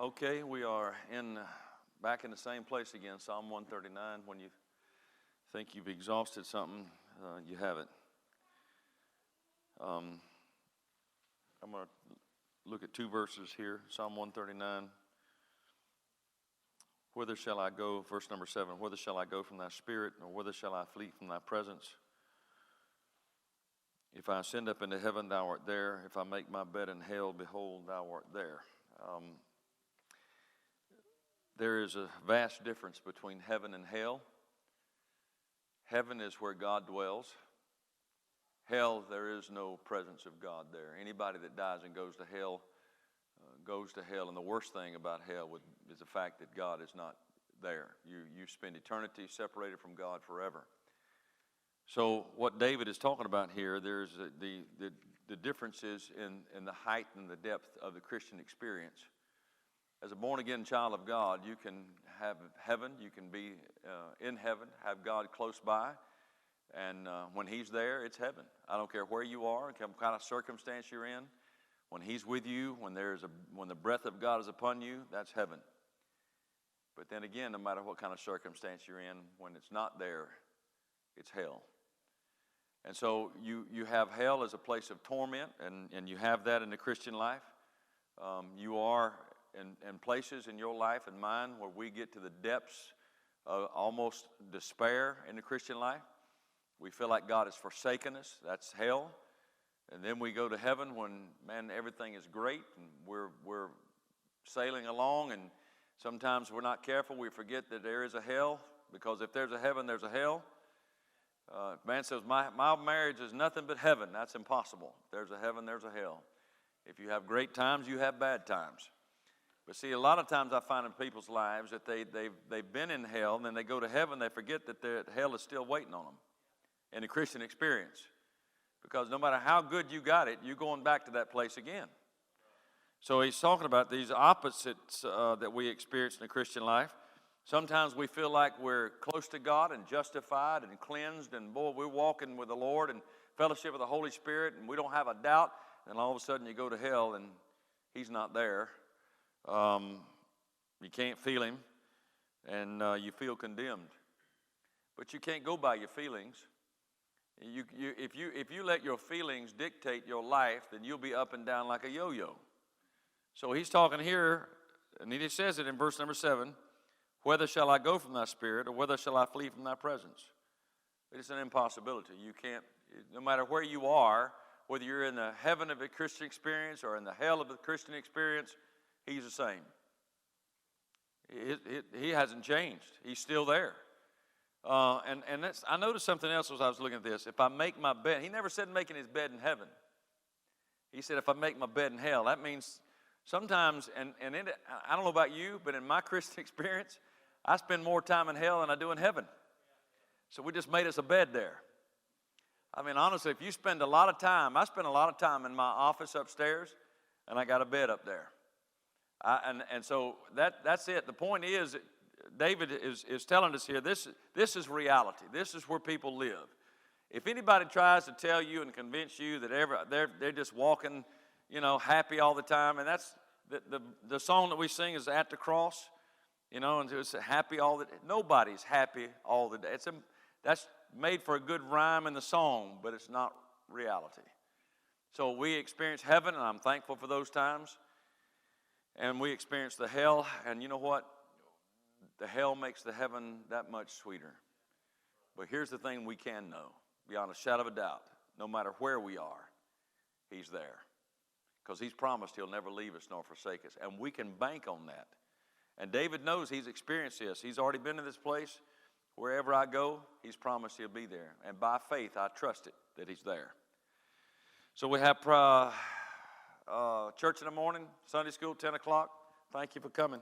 Okay, we are back in the same place again, Psalm 139. When you think you've exhausted something, you haven't. I'm going to look at two verses here, Psalm 139. Whither shall I go, verse number 7, whither shall I go from thy spirit, or whither shall I flee from thy presence? If I ascend up into heaven, thou art there. If I make my bed in hell, behold, thou art there. There is a vast difference between heaven and hell. Heaven is where God dwells. Hell, there is no presence of God there. Anybody that dies and goes to hell goes to hell. And the worst thing about hell is the fact that God is not there. You spend eternity separated from God forever. So what David is talking about here, there's the difference is in the height and the depth of the Christian experience. As a born-again child of God, you can have heaven, you can be in heaven, have God close by, and when He's there, it's heaven. I don't care where you are, what kind of circumstance you're in. When He's with you, when the breath of God is upon you, that's heaven. But then again, no matter what kind of circumstance you're in, when it's not there, it's hell. And so you have hell as a place of torment, and you have that in the Christian life. You are in places in your life and mine where we get to the depths of almost despair in the Christian life. We feel like God has forsaken us. That's hell. And then we go to heaven when, man, everything is great and we're sailing along, and sometimes we're not careful. We forget that there is a hell, because if there's a heaven, there's a hell. Man says, my marriage is nothing but heaven. That's impossible. If there's a heaven, there's a hell. If you have great times, you have bad times. But see, a lot of times I find in people's lives that they've been in hell, and then they go to heaven, they forget that hell is still waiting on them in the Christian experience. Because no matter how good you got it, you're going back to that place again. So he's talking about these opposites that we experience in the Christian life. Sometimes we feel like we're close to God and justified and cleansed, and boy, we're walking with the Lord and fellowship with the Holy Spirit, and we don't have a doubt. And all of a sudden you go to hell and He's not there. You can't feel Him, and you feel condemned. But you can't go by your feelings. If you let your feelings dictate your life, then you'll be up and down like a yo-yo. So he's talking here, and he says it in verse number 7, whether shall I go from thy spirit, or whether shall I flee from thy presence? It's an impossibility. You can't, no matter where you are, whether you're in the heaven of a Christian experience or in the hell of a Christian experience, He's the same. He hasn't changed. He's still there. And I noticed something else as I was looking at this. If I make my bed, He never said making His bed in heaven. He said if I make my bed in hell. That means sometimes, I don't know about you, but in my Christian experience, I spend more time in hell than I do in heaven. So we just made us a bed there. I mean, honestly, if you spend a lot of time, I spend a lot of time in my office upstairs, and I got a bed up there. And so that's it. The point is, David is telling us here, this is reality. This is where people live. If anybody tries to tell you and convince you that they're just walking, happy all the time, and that's the song that we sing is At the Cross, and it's happy all the day. Nobody's happy all the day. That's made for a good rhyme in the song, but it's not reality. So we experience heaven, and I'm thankful for those times. And we experience the hell, and you know what? The hell makes the heaven that much sweeter. But here's the thing we can know, beyond a shadow of a doubt, no matter where we are, He's there. Because He's promised He'll never leave us nor forsake us. And we can bank on that. And David knows he's experienced this. He's already been to this place. Wherever I go, He's promised He'll be there. And by faith, I trust it that He's there. So we have church in the morning, Sunday school, 10 o'clock. Thank you for coming.